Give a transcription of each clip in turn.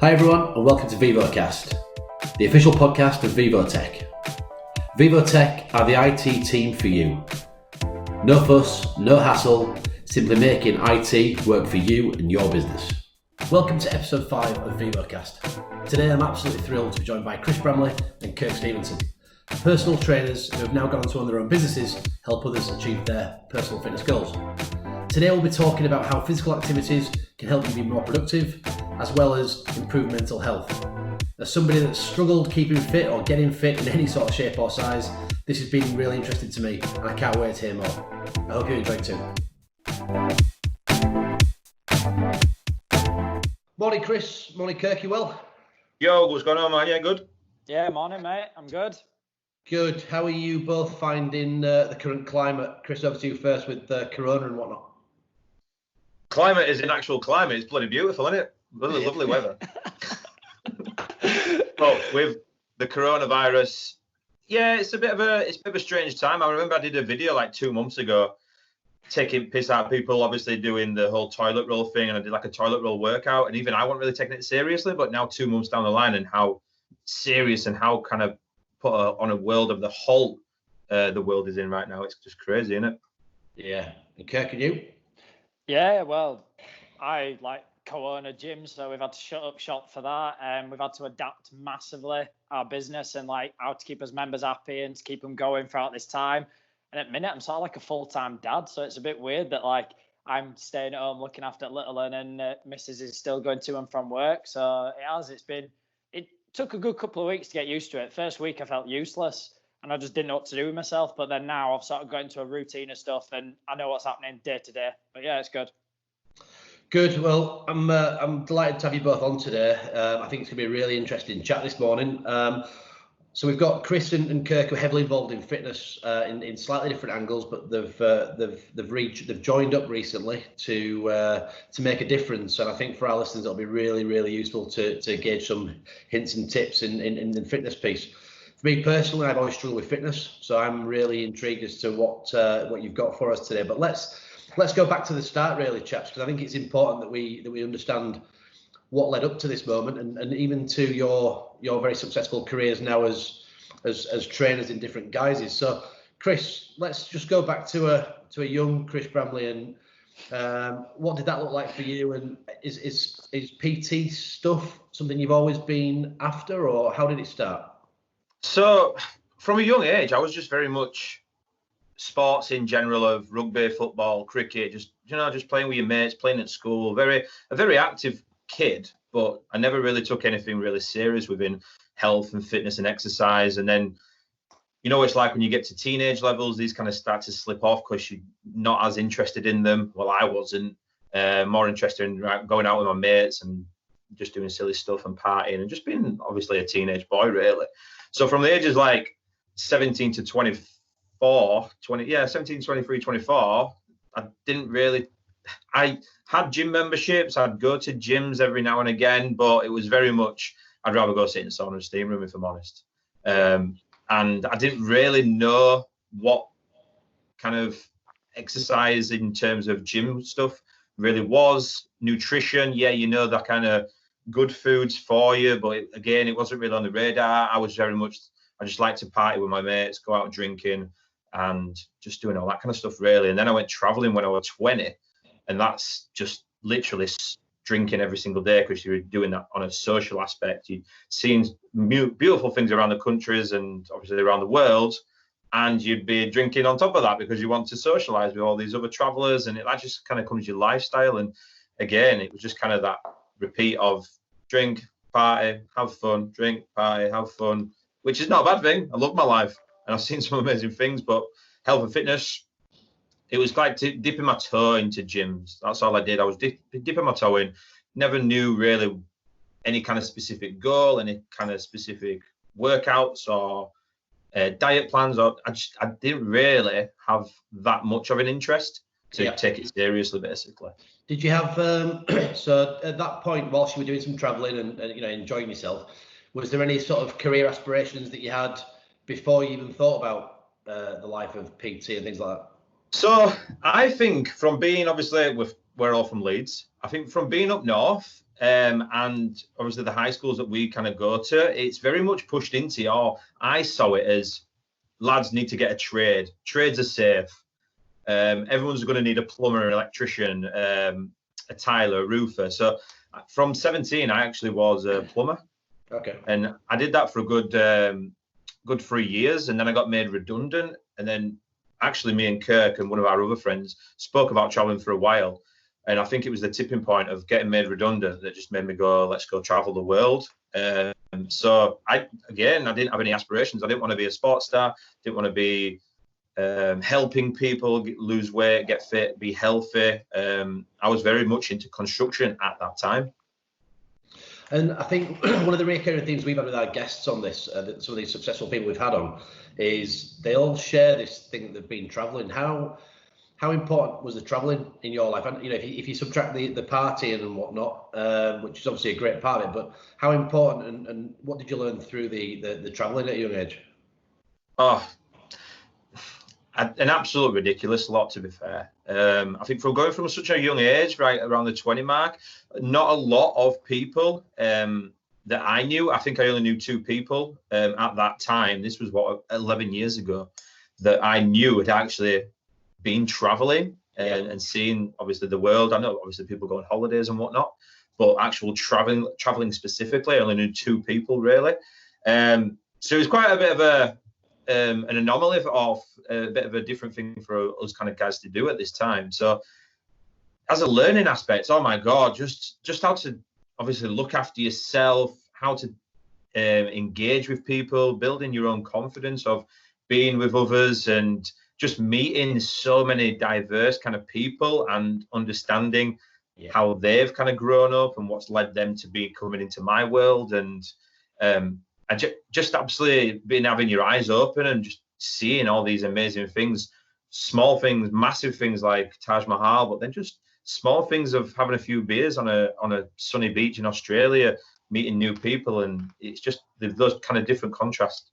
Hi everyone and welcome to ViVoCAST, the official podcast of ViVoTech. ViVoTech are the IT team for you. No fuss, no hassle, simply making IT work for you and your business. Welcome to episode 5 of ViVoCAST. Today I'm absolutely thrilled to be joined by Chris Bramley and Kirk Stephenson, personal trainers who have now gone on to own their own businesses, help others achieve their personal fitness goals. Today we'll be talking about how physical activities can help you be more productive, as well as improve mental health. As somebody that's struggled keeping fit or getting fit in any sort of shape or size, this has been really interesting to me and I can't wait to hear more. I hope you enjoy it too. Morning Chris, morning Kirk, you well? Yo, what's going on, man? Yeah, good? Yeah, morning mate, I'm good. Good. How are you both finding the current climate? Chris, over to you first with Corona and whatnot. Climate is an actual climate. It's bloody beautiful, isn't it? Really lovely weather. But with the coronavirus, yeah, it's a bit of a strange time. I remember I did a video like 2 months ago, taking piss out of people, obviously doing the whole toilet roll thing, and I did like a toilet roll workout, and even I wasn't really taking it seriously. But now 2 months down the line, and how serious and how kind of put on a world of the halt the world is in right now, it's just crazy, isn't it? Yeah. And Kirk, and you? Yeah, well, I like co-own a gym, so we've had to shut up shop for that, and we've had to adapt massively our business and like how to keep us members happy and to keep them going throughout this time. And at the minute, I'm sort of like a full-time dad, so it's a bit weird that like I'm staying at home looking after little one, and Mrs. is still going to and from work. So it took a good couple of weeks to get used to it. First week, I felt useless and I just didn't know what to do with myself. But then now I've sort of got into a routine of stuff and I know what's happening day to day. But yeah, it's good. Good. Well, I'm delighted to have you both on today. I think it's going to be a really interesting chat this morning. So we've got Chris and Kirk who are heavily involved in fitness in slightly different angles, but they've joined up recently to make a difference. And I think for our listeners, it'll be really, really useful to gauge some hints and tips in the fitness piece. For me personally, I've always struggled with fitness, so I'm really intrigued as to what you've got for us today. But let's go back to the start, really, chaps, because I think it's important that we understand what led up to this moment, and even to your very successful careers now as trainers in different guises. So, Chris, let's just go back to a young Chris Bramley, and what did that look like for you? And is PT stuff something you've always been after, or how did it start? So, from a young age, I was just very much sports in general, of rugby, football, cricket, just playing with your mates, playing at school. A very active kid, but I never really took anything really serious within health and fitness and exercise. And then, it's like when you get to teenage levels, these kind of start to slip off because you're not as interested in them. Well, I wasn't. More interested in going out with my mates and just doing silly stuff and partying and just being obviously a teenage boy, really. So from the ages like 17 to 24, 17, 23, 24, I had gym memberships. I'd go to gyms every now and again, but it was very much, I'd rather go sit in the sauna and steam room, if I'm honest. And I didn't really know what kind of exercise in terms of gym stuff really was. Nutrition, that kind of good foods for you, but again, it wasn't really on the radar. I just like to party with my mates, go out drinking and just doing all that kind of stuff, really. And then I went traveling when I was 20, and that's just literally drinking every single day because you were doing that on a social aspect. You're seeing beautiful things around the countries and obviously around the world, and you'd be drinking on top of that because you want to socialize with all these other travelers, and that just kind of comes your lifestyle. And again, it was just kind of that repeat of drink, party, have fun, drink, party, have fun, which is not a bad thing. I love my life and I've seen some amazing things, but health and fitness, it was like dipping my toe into gyms. That's all I did. I was dipping my toe in. Never knew really any kind of specific goal, any kind of specific workouts or diet plans. I didn't really have that much of an interest to take it seriously, basically. Did you have so at that point, whilst you were doing some traveling and enjoying yourself, was there any sort of career aspirations that you had before you even thought about the life of PT and things like that? So I think from being, obviously, we're all from Leeds. I think from being up north, and obviously the high schools that we kind of go to, it's very much pushed into, or I saw it as, lads need to get a trade. Trades are safe. Everyone's going to need a plumber, an electrician, a tiler, a roofer. So from 17, I actually was a plumber. Okay. And I did that for a good 3 years, and then I got made redundant. And then actually me and Kirk and one of our other friends spoke about traveling for a while. And I think it was the tipping point of getting made redundant that just made me go, let's go travel the world. So I didn't have any aspirations. I didn't want to be a sports star. Didn't want to be helping people lose weight, get fit, be healthy. I was very much into construction at that time. And I think one of the recurring themes we've had with our guests on this, some of these successful people we've had on, is they all share this thing that they've been traveling. How important was the traveling in your life? And if you subtract the partying and whatnot, which is obviously a great part of it, but how important and what did you learn through the traveling at a young age? Oh, an absolute ridiculous lot, to be fair. I think from going from such a young age, right around the 20 mark, not a lot of people that I knew. I think I only knew 2 people at that time. This was 11 years ago, that I knew had actually been traveling and seeing obviously the world. I know obviously people go on holidays and whatnot, but actual traveling specifically, I only knew 2 people really. So it was quite a bit of an anomaly of a bit of a different thing for us kind of guys to do at this time. So as a learning aspect, oh my God, just how to obviously look after yourself, how to engage with people, building your own confidence of being with others, and just meeting so many diverse kind of people and understanding how they've kind of grown up and what's led them to be coming into my world. And just absolutely having your eyes open and just seeing all these amazing things, small things, massive things like Taj Mahal, but then just small things of having a few beers on a sunny beach in Australia, meeting new people. And it's just those kind of different contrasts.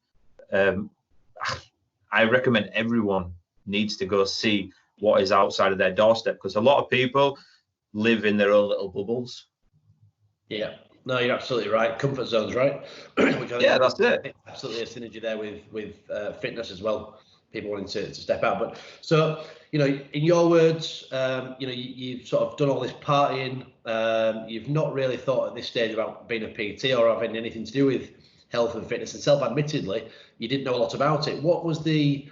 I recommend everyone needs to go see what is outside of their doorstep, because a lot of people live in their own little bubbles. Yeah. No, you're absolutely right. Comfort zones, right? Which That's it. Absolutely a synergy there with fitness as well. People wanting to step out. But so, in your words, you've sort of done all this partying. You've not really thought at this stage about being a PT or having anything to do with health and fitness. And self-admittedly, you didn't know a lot about it. What was the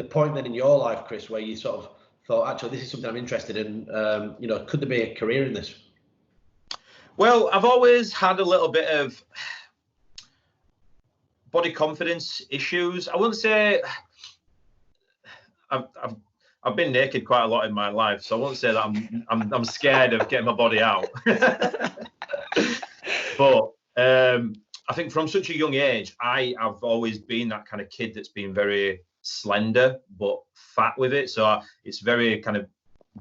point then in your life, Chris, where you sort of thought, actually, this is something I'm interested in? Could there be a career in this? Well, I've always had a little bit of body confidence issues. I wouldn't say I've been naked quite a lot in my life, so I won't say that I'm scared of getting my body out. But I think from such a young age, I have always been that kind of kid that's been very slender but fat with it. So it's very kind of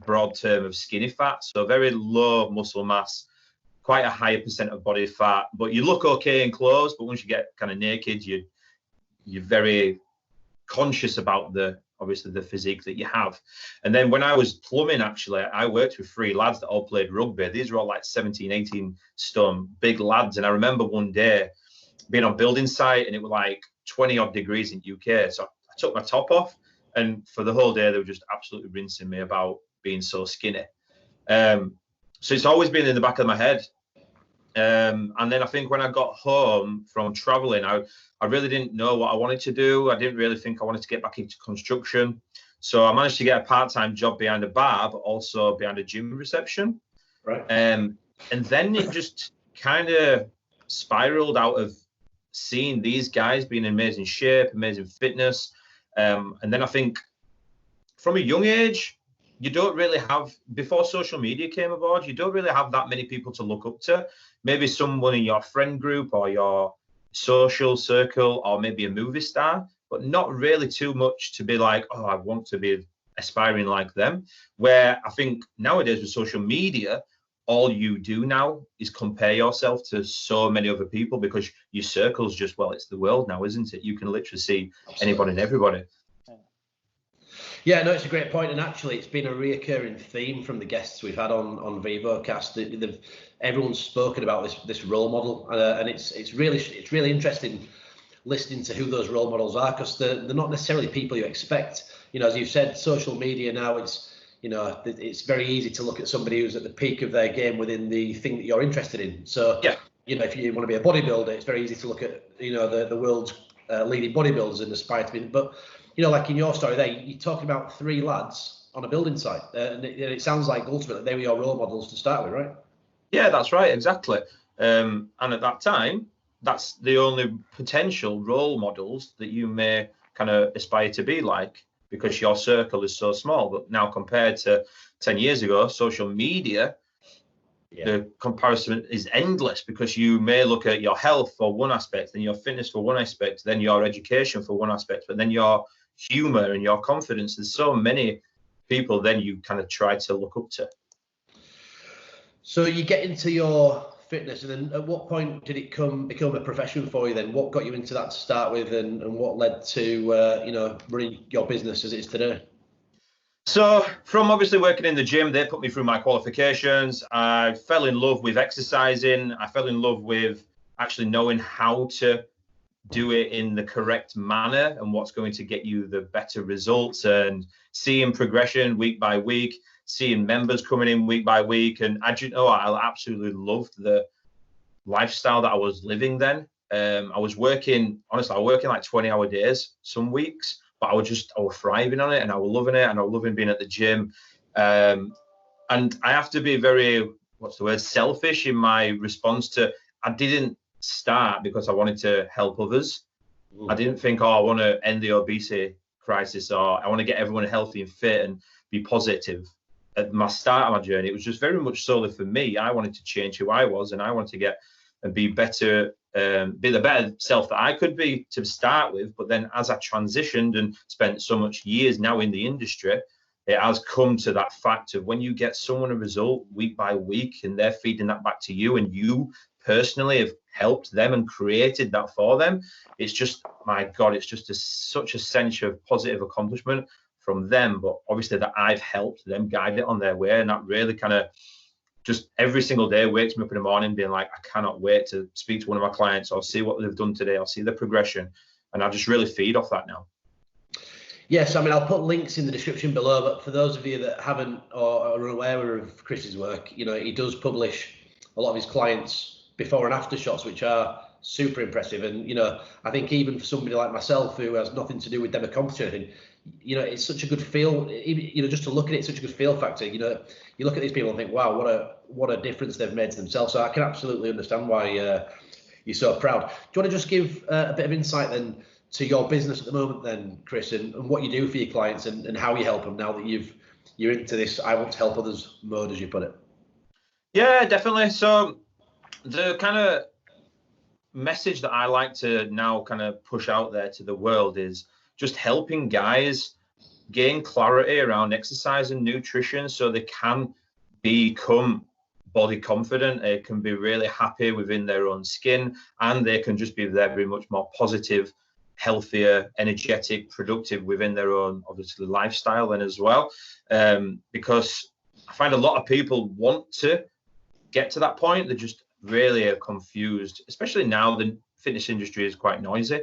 broad term of skinny fat. So very low muscle mass, quite a higher percent of body fat, but you look okay in clothes. But once you get kind of naked, you're very conscious about obviously the physique that you have. And then when I was plumbing, actually, I worked with 3 lads that all played rugby. These were all like 17, 18 stone, big lads. And I remember one day being on building site, and it was like 20 odd degrees in UK. So I took my top off, and for the whole day, they were just absolutely rinsing me about being so skinny. So it's always been in the back of my head. And then I think when I got home from traveling, I really didn't know what I wanted to do. I didn't really think I wanted to get back into construction. So I managed to get a part-time job behind a bar, but also behind a gym reception. Right. And then it just kind of spiraled out of seeing these guys being in amazing shape, amazing fitness. And then I think from a young age, you don't really have, before social media came aboard, you don't really have that many people to look up to. Maybe someone in your friend group or your social circle, or maybe a movie star, but not really too much to be like, oh, I want to be aspiring like them. Where I think nowadays with social media, all you do now is compare yourself to so many other people, because your circle's just, well, it's the world now, isn't it? You can literally see anybody and everybody. Yeah, no, it's a great point, and actually, it's been a reoccurring theme from the guests we've had on ViVoCAST. Everyone's spoken about this role model, and it's really interesting listening to who those role models are, because they're not necessarily people you expect. As you've said, social media now, it's very easy to look at somebody who's at the peak of their game within the thing that you're interested in. So Yeah. if you want to be a bodybuilder, it's very easy to look at the world's leading bodybuilders and aspire to be. But like in your story there, you're talking about 3 lads on a building site, and it sounds like ultimately they were your role models to start with, right? Yeah, that's right, exactly. And at that time, that's the only potential role models that you may kind of aspire to be like, because your circle is so small. But now, compared to 10 years ago, social media, the comparison is endless, because you may look at your health for one aspect, then your fitness for one aspect, then your education for one aspect, but then your humor and your confidence. There's so many people then you kind of try to look up to. So you get into your fitness, and then at what point did it become a profession for you then? What got you into that to start with, and what led to running your business as it is today? So from obviously working in the gym, they put me through my qualifications. I fell in love with exercising. I fell in love with actually knowing how to do it in the correct manner and what's going to get you the better results, and seeing progression week by week, seeing members coming in week by week. And I absolutely loved the lifestyle that I was living then. I was working like 20-hour days some weeks, but I was thriving on it, and I was loving it, and I was loving being at the gym. And I have to be very, selfish in my response to, I didn't start because I wanted to help others. I didn't think, I want to end the obesity crisis, or I want to get everyone healthy and fit and be positive. At my start of my journey, it was just very much solely for me. I wanted to change who I was, and I wanted to get and be better, be the better self that I could be to start with. But then as I transitioned and spent so much years now in the industry, it has come to that fact of when you get someone a result week by week, and they're feeding that back to you, and you personally have helped them and created that for them, it's just, my God, it's just such a sense of positive accomplishment from them, but obviously that I've helped them guide it on their way. And that really kind of just every single day wakes me up in the morning being like, I cannot wait to speak to one of my clients, or see what they've done today, or see the progression. And I just really feed off that now. Yes, I mean, I'll put links in the description below, but for those of you that haven't or are unaware of Chris's work, he does publish a lot of his clients before and after shots, which are super impressive. And, I think even for somebody like myself who has nothing to do with demo competition, it's such a good feel, just to look at it, such a good feel factor. You look at these people and think, wow, what a difference they've made to themselves. So I can absolutely understand why you're so proud. Do you want to just give a bit of insight then to your business at the moment then, Chris, and what you do for your clients, and how you help them now that you're into this I want to help others mode, as you put it? Yeah, definitely. So the kind of message that I like to now kind of push out there to the world is just helping guys gain clarity around exercise and nutrition, so they can become body confident, they can be really happy within their own skin, and they can just be very much more positive, healthier, energetic, productive within their own, obviously, lifestyle then as well. Because I find a lot of people want to get to that point, they're just really confused, especially now the fitness industry is quite noisy.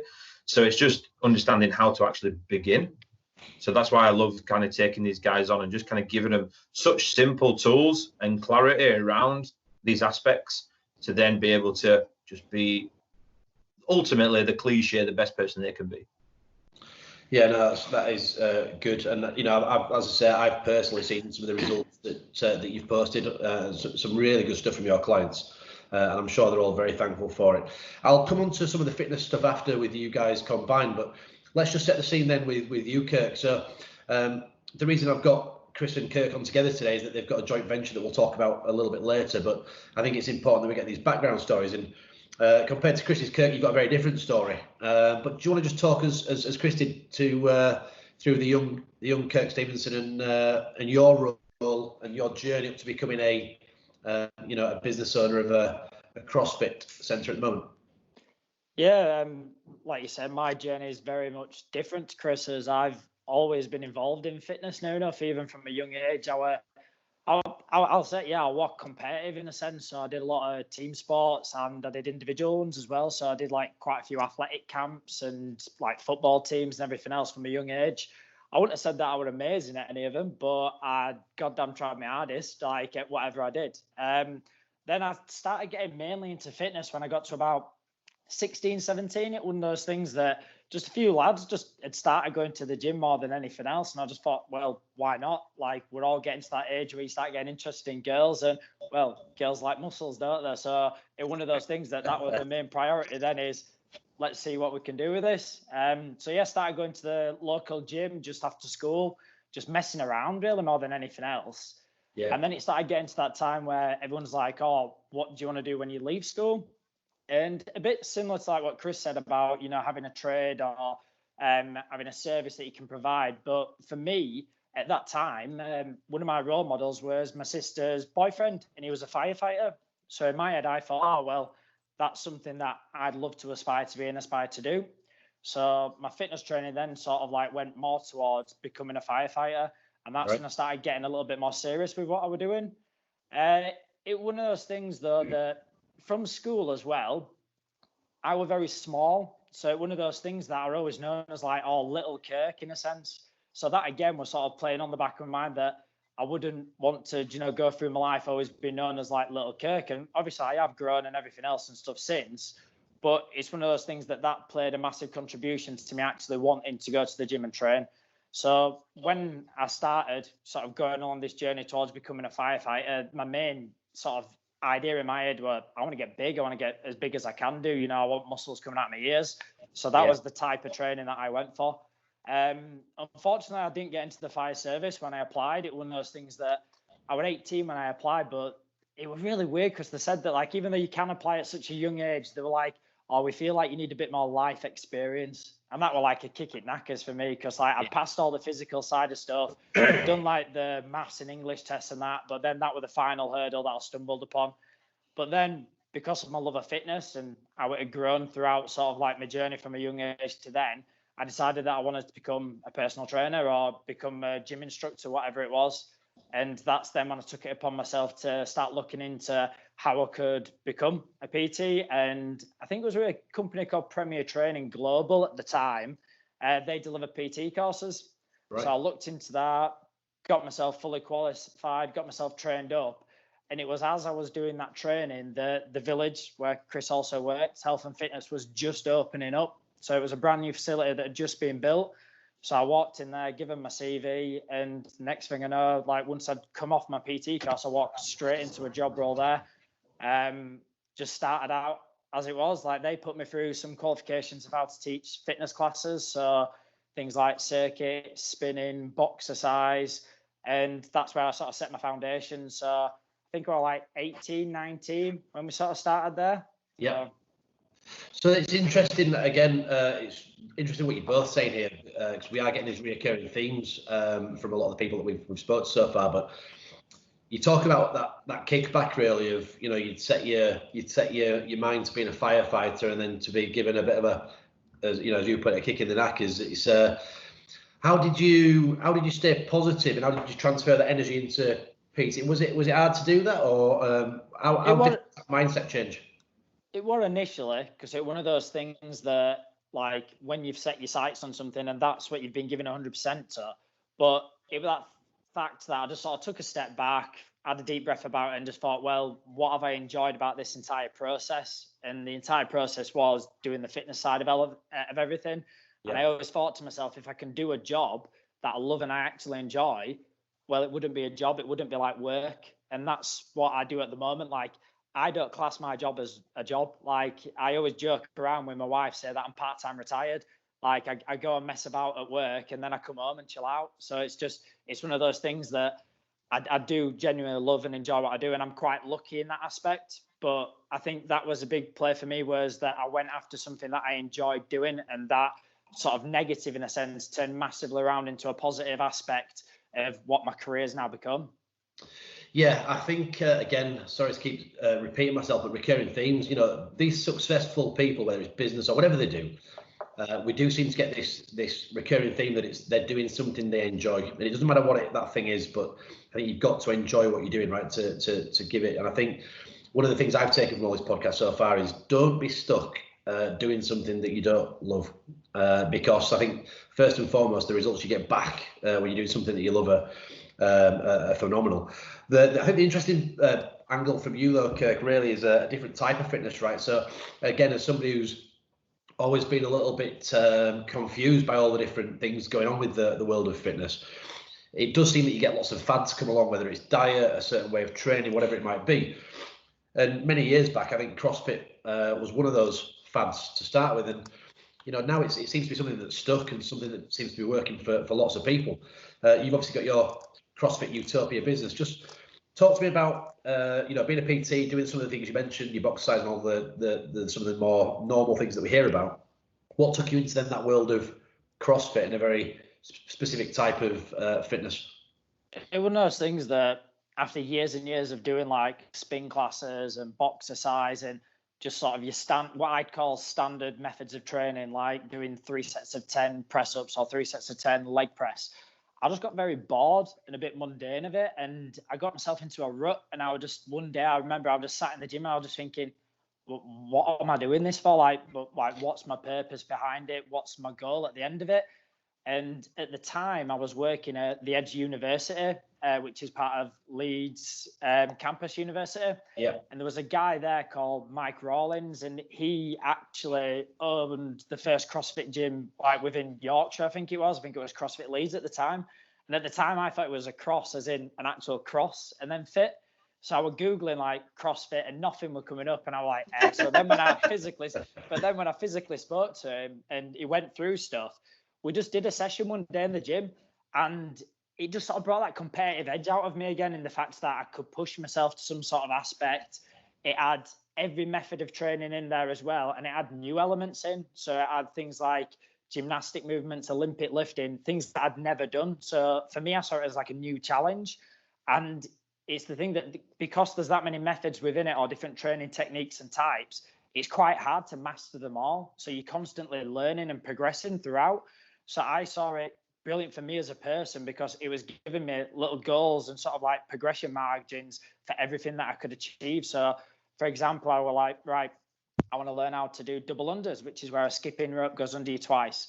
So it's just understanding how to actually begin. So that's why I love kind of taking these guys on and just kind of giving them such simple tools and clarity around these aspects to then be able to just be ultimately the cliche, the best person they can be. Yeah, no, that is good. And, as I say, I've personally seen some of the results that you've posted, some really good stuff from your clients. And I'm sure they're all very thankful for it. I'll come on to some of the fitness stuff after with you guys combined, but let's just set the scene then with you, Kirk. So the reason I've got Chris and Kirk on together today is that they've got a joint venture that we'll talk about a little bit later, but I think it's important that we get these background stories. And compared to Chris's Kirk, you've got a very different story. But do you want to just talk as Chris did to through the young Kirk Stephenson and your role and your journey up to becoming a business owner of a CrossFit centre at the moment? Yeah, like you said, my journey is very much different to Chris's. I've always been involved in fitness now enough, even from a young age. I'll say, I was competitive in a sense. So I did a lot of team sports and I did individual ones as well. So I did like quite a few athletic camps and like football teams and everything else from a young age. I wouldn't have said that I was amazing at any of them, but I goddamn tried my hardest, like at whatever I did. Then I started getting mainly into fitness when I got to about 16, 17. It was one of those things that just a few lads just had started going to the gym more than anything else. And I just thought, well, why not? Like, we're all getting to that age where you start getting interested in girls. And, well, girls like muscles, don't they? So it's one of those things that was the main priority then is, let's see what we can do with this. Started going to the local gym just after school, just messing around really more than anything else. Yeah. And then it started getting to that time where everyone's like, oh, what do you want to do when you leave school? And a bit similar to like what Chris said about, having a trade or having a service that you can provide. But for me, at that time, one of my role models was my sister's boyfriend, and he was a firefighter. So in my head, I thought, oh, well, that's something that I'd love to aspire to be and aspire to do. So my fitness training then sort of like went more towards becoming a firefighter. And that's when I started getting a little bit more serious with what I was doing. It one of those things, though, that from school as well, I was very small. So one of those things that are always known as like, oh, little Kirk in a sense. So that, again, was sort of playing on the back of my mind that I wouldn't want to, go through my life always be known as like little Kirk. And obviously I have grown and everything else and stuff since. But it's one of those things that played a massive contribution to me actually wanting to go to the gym and train. So when I started sort of going on this journey towards becoming a firefighter, my main sort of idea in my head was I want to get big. I want to get as big as I can do. I want muscles coming out of my ears. So that was the type of training that I went for. Unfortunately, I didn't get into the fire service when I applied. It was one of those things that I was 18 when I applied, but it was really weird because they said that like even though you can apply at such a young age, they were like, oh, we feel like you need a bit more life experience. And that was like a kick at knackers for me because like I'd passed all the physical side of stuff, done like the maths and English tests and that, but then that was the final hurdle that I stumbled upon. But then because of my love of fitness and how it had grown throughout sort of like my journey from a young age to then, I decided that I wanted to become a personal trainer or become a gym instructor, whatever it was. And that's then when I took it upon myself to start looking into how I could become a PT. And I think it was with a company called Premier Training Global at the time. They deliver PT courses. Right. So I looked into that, got myself fully qualified, got myself trained up. And it was as I was doing that training, the village where Chris also works, health and fitness, was just opening up. So it was a brand new facility that had just been built. So I walked in there, given my CV, and next thing I know, like once I'd come off my PT course, I walked straight into a job role there. Just started out as it was. Like they put me through some qualifications of how to teach fitness classes. So things like circuit, spinning, boxercise. And that's where I sort of set my foundation. So I think we were like 18, 19 when we sort of started there. Yeah. So it's interesting, again, it's interesting what you're both saying here, because we are getting these recurring themes from a lot of the people that we've spoken to so far. But you talk about that kickback really of, you'd set your mind to being a firefighter and then to be given a bit of a, as you put it, a kick in the knack. It's how did you stay positive and how did you transfer that energy into PT? Was it hard to do that, or how did that mindset change? It was initially, because it's one of those things that, like, when you've set your sights on something and that's what you've been given 100% to. But it was that fact that I just sort of took a step back, had a deep breath about it, and just thought, well, what have I enjoyed about this entire process? And the entire process was doing the fitness side of everything. Yeah. And I always thought to myself, if I can do a job that I love and I actually enjoy, well, it wouldn't be a job. It wouldn't be like work. And that's what I do at the moment. Like, I don't class my job as a job. Like, I always joke around with my wife, say that I'm part-time retired. Like, I go and mess about at work and then I come home and chill out. So it's one of those things that I do genuinely love and enjoy what I do. And I'm quite lucky in that aspect. But I think that was a big play for me, was that I went after something that I enjoyed doing, and that sort of negative, in a sense, turned massively around into a positive aspect of what my career has now become. Yeah, I think, again, sorry to keep repeating myself, but recurring themes, these successful people, whether it's business or whatever they do, we do seem to get this recurring theme that they're doing something they enjoy, and it doesn't matter what that thing is, but I think you've got to enjoy what you're doing, right? To give it. And I think one of the things I've taken from all this podcast so far is don't be stuck doing something that you don't love, because I think first and foremost the results you get back when you're doing something that you love are phenomenal. I think the interesting angle from you though, Kirk, really is a different type of fitness, right? So again, as somebody who's always been a little bit confused by all the different things going on with the world of fitness, it does seem that you get lots of fads come along, whether it's diet, a certain way of training, whatever it might be. And many years back, I think CrossFit was one of those fads to start with, and now it seems to be something that's stuck and something that seems to be working for lots of people. You've obviously got your CrossFit Utopia business. Just talk to me about being a PT, doing some of the things you mentioned, your box size and all the some of the more normal things that we hear about. What took you into then that world of CrossFit and a very specific type of fitness? It was one of those things that after years and years of doing like spin classes and boxercise and just sort of what I'd call standard methods of training, like doing 3 sets of 10 press ups or 3 sets of 10 leg press, I just got very bored and a bit mundane of it. And I got myself into a rut. And one day I remember I was just sat in the gym and I was just thinking, what am I doing this for? Like, what's my purpose behind it? What's my goal at the end of it? And at the time I was working at the Edge University, which is part of Leeds campus university. Yeah. And there was a guy there called Mike Rawlins, and he actually owned the first CrossFit gym like within Yorkshire, I think it was CrossFit Leeds at the time. And at the time I thought it was a cross, as in an actual cross and then fit. So I was Googling like CrossFit and nothing was coming up, and I was like, so then when I physically spoke to him and he went through stuff, we just did a session one day in the gym, and it just sort of brought that competitive edge out of me again, in the fact that I could push myself to some sort of aspect. It had every method of training in there as well, and it had new elements in. So it had things like gymnastic movements, Olympic lifting, things that I'd never done. So for me, I saw it as like a new challenge. And it's the thing that because there's that many methods within it or different training techniques and types, it's quite hard to master them all. So you're constantly learning and progressing throughout. So I saw it brilliant for me as a person because it was giving me little goals and sort of like progression margins for everything that I could achieve. So, for example, I was like, right, I want to learn how to do double unders, which is where a skipping rope goes under you twice.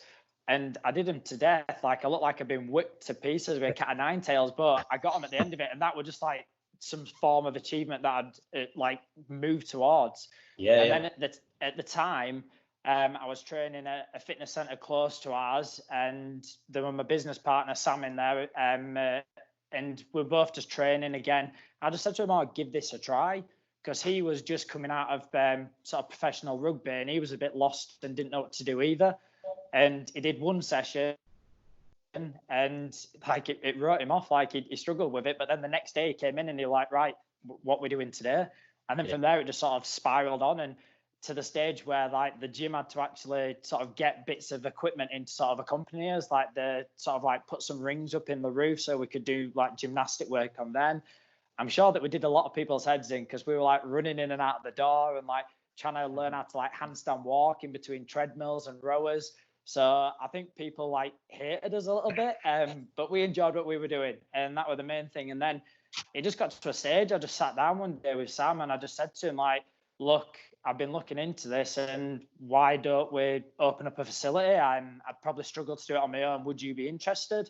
And I did them to death. Like, I looked like I'd been whipped to pieces with a cat of nine tails, but I got them at the end of it. And that was just like some form of achievement that I'd like moved towards. Yeah. And then at the time, I was training at a fitness centre close to ours, and there was my business partner, Sam, in there, and we're both just training again. I just said to him, I'll give this a try, because he was just coming out of sort of professional rugby, and he was a bit lost and didn't know what to do either. And he did one session, and like it wrote him off, like he struggled with it. But then the next day he came in and he was like, right, what we're doing today? And then from there it just sort of spiraled on, and to the stage where like the gym had to actually sort of get bits of equipment in to sort of accompany us, like the sort of like put some rings up in the roof so we could do like gymnastic work on them. I'm sure that we did a lot of people's heads in, because we were like running in and out of the door and like trying to learn how to like handstand walk in between treadmills and rowers. So I think people like hated us a little bit, but we enjoyed what we were doing, and that was the main thing. And then it just got to a stage, I just sat down one day with Sam and I just said to him, like, look, I've been looking into this, and why don't we open up a facility? I'd probably struggle to do it on my own. Would you be interested?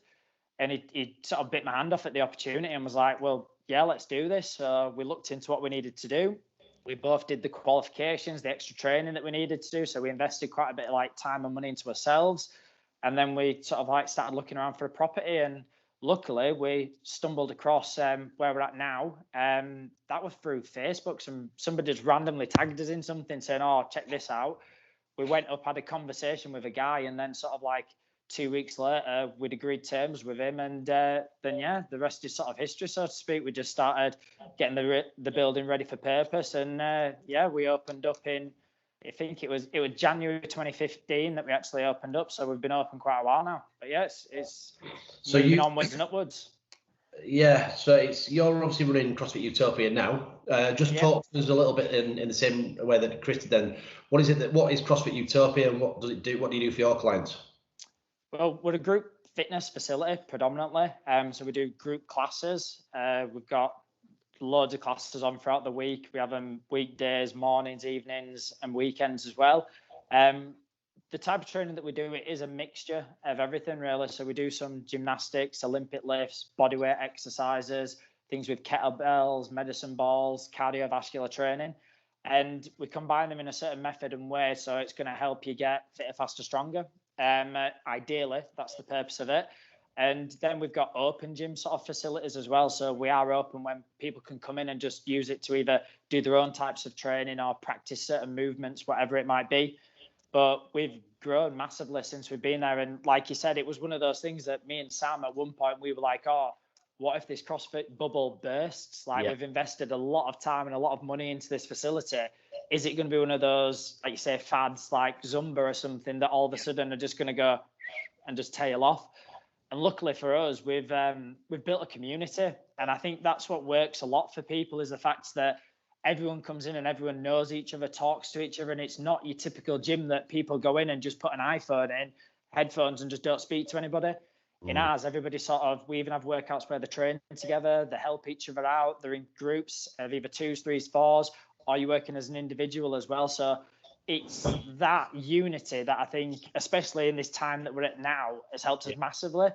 And he sort of bit my hand off at the opportunity and was like, well, yeah, let's do this. So we looked into what we needed to do. We both did the qualifications, the extra training that we needed to do. So we invested quite a bit of like time and money into ourselves. And then we sort of like started looking around for a property, and luckily we stumbled across where we're at now. That was through Facebook. Somebody just randomly tagged us in something saying, oh, check this out. We went up, had a conversation with a guy, and then sort of like 2 weeks later we'd agreed terms with him, and then yeah, the rest is sort of history, so to speak. We just started getting the building ready for purpose, and yeah, we opened up in, I think it was January 2015 that we actually opened up. So we've been open quite a while now. But yeah, it's so moving onwards and upwards. Yeah, so you're obviously running CrossFit Utopia now. Just talk to us a little bit in the same way that Chris did then. What is CrossFit Utopia, and what does it do? What do you do for your clients? Well, we're a group fitness facility predominantly. So we do group classes. We've got loads of classes on throughout the week. We have them weekdays, mornings, evenings, and weekends as well. The type of training that we do, it is a mixture of everything really. So we do some gymnastics, Olympic lifts, bodyweight exercises, things with kettlebells, medicine balls, cardiovascular training. And we combine them in a certain method and way. So it's going to help you get fitter, faster, stronger. Ideally, that's the purpose of it. And then we've got open gym sort of facilities as well. So we are open when people can come in and just use it to either do their own types of training or practice certain movements, whatever it might be. But we've grown massively since we've been there. And like you said, it was one of those things that me and Sam at one point, we were like, oh, what if this CrossFit bubble bursts? Like we've invested a lot of time and a lot of money into this facility. Is it going to be one of those, like you say, fads like Zumba or something that all of a sudden are just going to go and just tail off? And luckily for us, we've built a community. And I think that's what works a lot for people, is the fact that everyone comes in and everyone knows each other, talks to each other. And it's not your typical gym that people go in and just put an iPhone in, headphones, and just don't speak to anybody. In ours, everybody we even have workouts where they're training together, they help each other out. They're in groups of either 2s, 3s, 4s, or you're working as an individual as well. So it's that unity that I think, especially in this time that we're at now, has helped us massively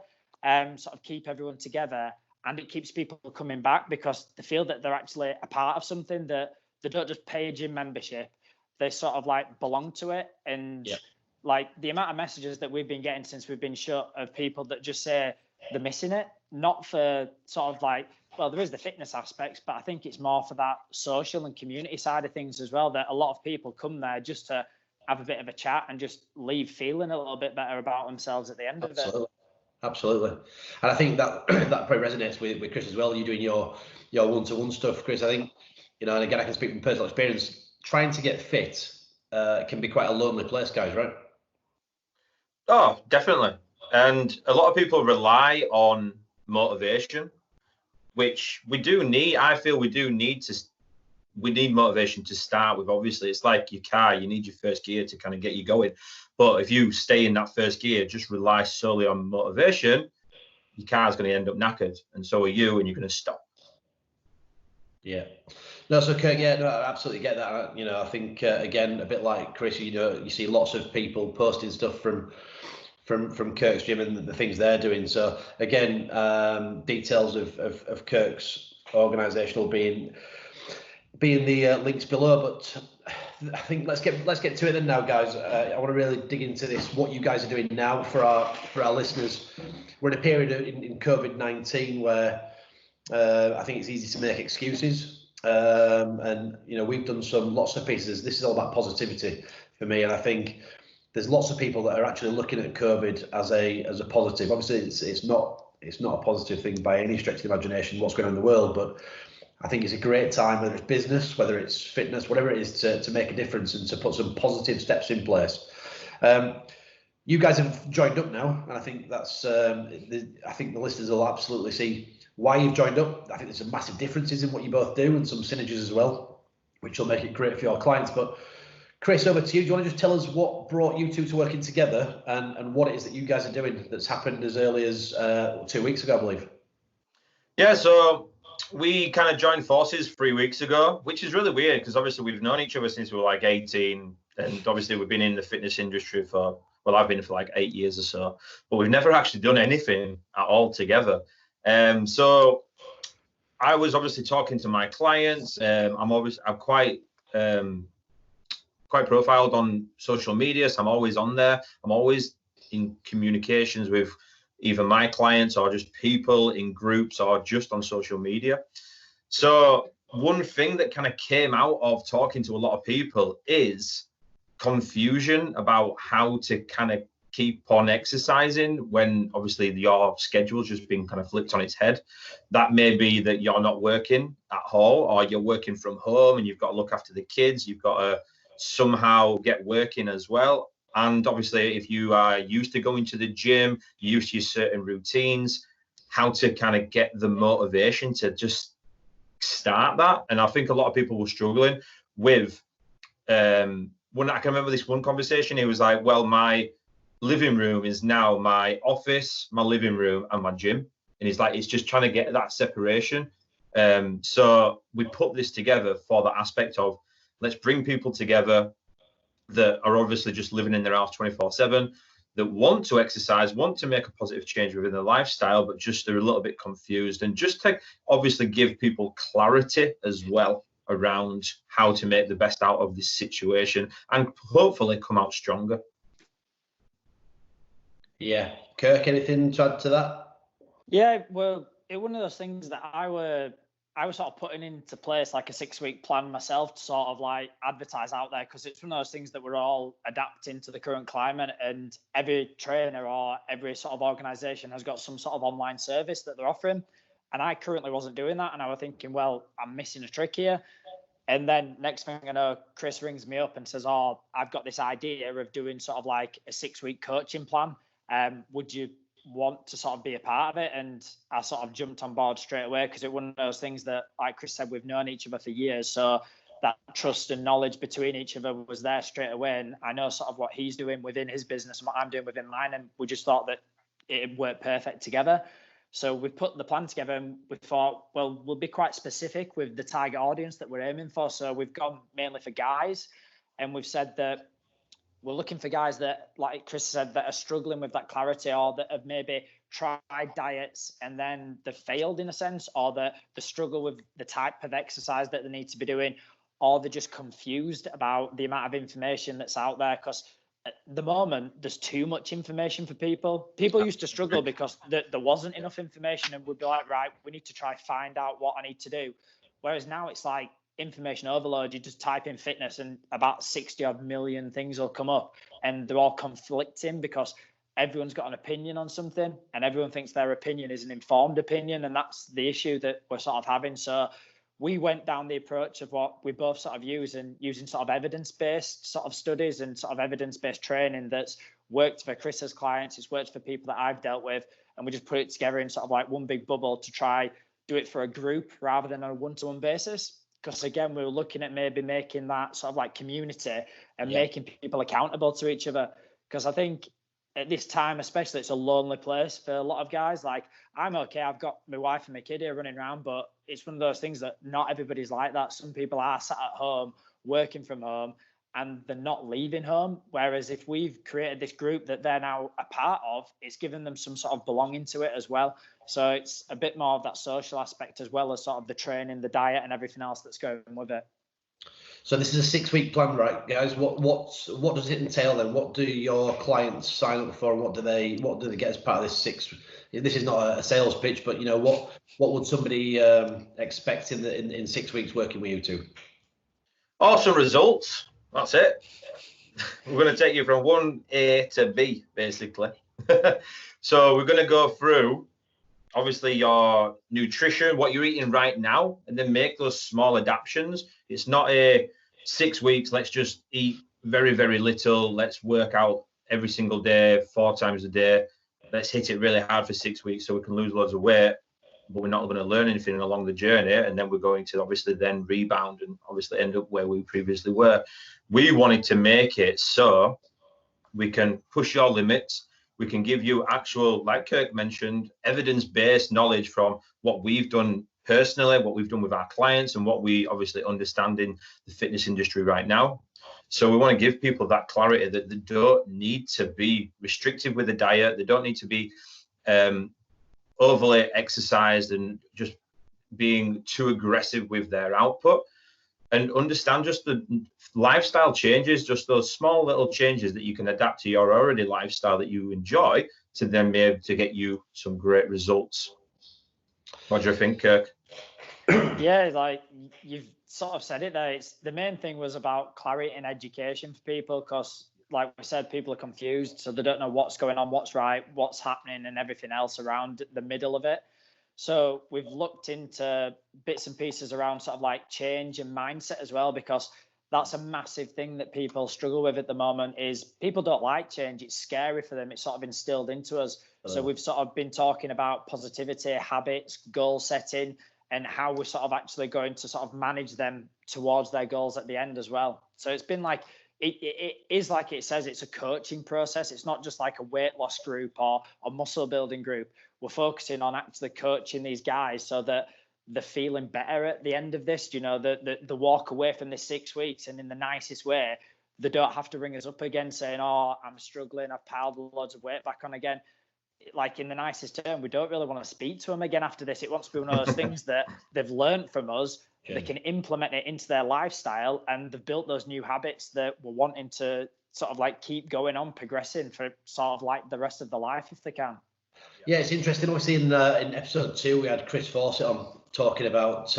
sort of keep everyone together. And it keeps people coming back because they feel that they're actually a part of something, that they don't just pay a gym membership. They sort of like belong to it. And like the amount of messages that we've been getting since we've been shut of people that just say they're missing it, not for sort of like, well, there is the fitness aspects, but I think it's more for that social and community side of things as well, that a lot of people come there just to have a bit of a chat and just leave feeling a little bit better about themselves at the end of it. Absolutely. And I think that that probably resonates with Chris as well. You're doing your one-to-one stuff, Chris. I think, and again, I can speak from personal experience, trying to get fit can be quite a lonely place, guys, right? Oh, definitely. And a lot of people rely on motivation, which we do need. I feel we need motivation to start with. Obviously, it's like your car. You need your first gear to kind of get you going. But if you stay in that first gear, just rely solely on motivation, your car's going to end up knackered, and so are you, and you're going to stop. Yeah. No, so Kirk, I absolutely get that. I think again, a bit like Chris, you see lots of people posting stuff from Kirk's gym and the things they're doing. So again, details of Kirk's organisation will be in the links below. But I think let's get to it then now, guys. I want to really dig into this. What you guys are doing now for our listeners. We're in a period in COVID-19 where I think it's easy to make excuses, and we've done lots of pieces. This is all about positivity for me, and I think there's lots of people that are actually looking at COVID as a positive. Obviously, it's not a positive thing by any stretch of the imagination what's going on in the world, but I think it's a great time, whether it's business, whether it's fitness, whatever it is, to make a difference and to put some positive steps in place. You guys have joined up now, and I think that's I think the listeners will absolutely see why you've joined up. I think there's some massive differences in what you both do and some synergies as well, which will make it great for your clients. But Chris, over to you. Do you want to just tell us what brought you two to working together and what it is that you guys are doing that's happened as early as 2 weeks ago, I believe? Yeah, so we kind of joined forces 3 weeks ago, which is really weird because obviously we've known each other since we were like 18. And obviously we've been in the fitness industry I've been for like 8 years or so, but we've never actually done anything at all together. So I was obviously talking to my clients. I'm quite profiled on social media, so I'm always on there. I'm always in communications with either my clients or just people in groups or just on social media. So one thing that kind of came out of talking to a lot of people is confusion about how to kind of keep on exercising when obviously your schedule's just been kind of flipped on its head. That may be that you're not working at all, or you're working from home and you've got to look after the kids. You've got to somehow get working as well. And obviously, if you are used to going to the gym, you're used to your certain routines, how to kind of get the motivation to just start that. And I think a lot of people were struggling with when I can remember this one conversation. He was like, well, my living room is now my office, my living room, and my gym. And he's like, it's just trying to get that separation. So we put this together for the aspect of, let's bring people together that are obviously just living in their house 24/7, that want to exercise, want to make a positive change within their lifestyle, but just are a little bit confused, and just to obviously give people clarity as well around how to make the best out of this situation and hopefully come out stronger. Yeah. Kirk, anything to add to that? Yeah, well, it was one of those things that I was sort of putting into place like a 6-week plan myself to sort of like advertise out there, because it's one of those things that we're all adapting to the current climate, and every trainer or every sort of organization has got some sort of online service that they're offering. And I currently wasn't doing that. And I was thinking, well, I'm missing a trick here. And then next thing I know, Chris rings me up and says, oh, I've got this idea of doing sort of like a 6-week coaching plan. Would you want to sort of be a part of it? And I sort of jumped on board straight away, because it's one of those things that, like Chris said, we've known each other for years. So that trust and knowledge between each other was there straight away. And I know sort of what he's doing within his business and what I'm doing within mine. And we just thought that it worked perfect together. So we put the plan together, and we thought, well, we'll be quite specific with the target audience that we're aiming for. So we've gone mainly for guys, and we've said that we're looking for guys that, like Chris said, that are struggling with that clarity, or that have maybe tried diets and then they've failed in a sense, or that they struggle with the type of exercise that they need to be doing, or they're just confused about the amount of information that's out there. Because at the moment, there's too much information for people. People used to struggle because there wasn't enough information, and would be like, right, we need to try find out what I need to do. Whereas now it's like information overload. You just type in fitness and about 60 odd million things will come up, and they're all conflicting because everyone's got an opinion on something, and everyone thinks their opinion is an informed opinion. And that's the issue that we're sort of having. So we went down the approach of what we both sort of use, and using sort of evidence-based sort of studies and sort of evidence-based training that's worked for Chris's clients. It's worked for people that I've dealt with, and we just put it together in sort of like one big bubble to try do it for a group rather than on a one-to-one basis. Because again, we were looking at maybe making that sort of like community and making people accountable to each other. Because I think at this time, especially, it's a lonely place for a lot of guys. Like, I'm okay, I've got my wife and my kid here running around, but it's one of those things that not everybody's like that. Some people are sat at home, working from home, and they're not leaving home. Whereas if we've created this group that they're now a part of, it's given them some sort of belonging to it as well. So it's a bit more of that social aspect, as well as sort of the training, the diet, and everything else that's going with it. So this is a 6-week plan, right, guys? What does it entail then? What do your clients sign up for, and what do they get as part of this 6? This is not a sales pitch, but what would somebody expect in 6 weeks working with you two? Awesome results. That's it. We're going to take you from 1A to B, basically. So we're going to go through, obviously, your nutrition, what you're eating right now, and then make those small adaptations. It's not a 6 weeks, let's just eat very, very little. Let's work out every single day, 4 times a day. Let's hit it really hard for 6 weeks so we can lose loads of weight, but we're not going to learn anything along the journey. And then we're going to obviously then rebound and obviously end up where we previously were. We wanted to make it so we can push your limits. We can give you actual, like Kirk mentioned, evidence-based knowledge from what we've done personally, what we've done with our clients, and what we obviously understand in the fitness industry right now. So we want to give people that clarity that they don't need to be restricted with the diet. They don't need to be overly exercised and just being too aggressive with their output, and understand just the lifestyle changes, just those small little changes that you can adapt to your already lifestyle that you enjoy, to then be able to get you some great results. What do you think, Kirk? Yeah, like you've sort of said it there. It's the main thing was about clarity and education for people, because like we said, people are confused, so they don't know what's going on, what's right, what's happening, and everything else around the middle of it. So we've looked into bits and pieces around sort of like change and mindset as well, because that's a massive thing that people struggle with at the moment. Is people don't like change. It's scary for them. It's sort of instilled into us. So we've sort of been talking about positivity, habits, goal setting, and how we're sort of actually going to sort of manage them towards their goals at the end as well. So it's been like, it is like it says, it's a coaching process. It's not just like a weight loss group or a muscle building group. We're focusing on actually coaching these guys so that they're feeling better at the end of this, you know, the walk away from this 6 weeks, and in the nicest way, they don't have to ring us up again saying, oh, I'm struggling, I've piled loads of weight back on again. Like, in the nicest term, we don't really want to speak to them again after this. It wants to be one of those things that they've learned from us. Okay. They can implement it into their lifestyle, and they've built those new habits that we're wanting to sort of like keep going on, progressing for sort of like the rest of their life if they can. Yeah, it's interesting. Obviously, in episode 2, we had Chris Fawcett on talking about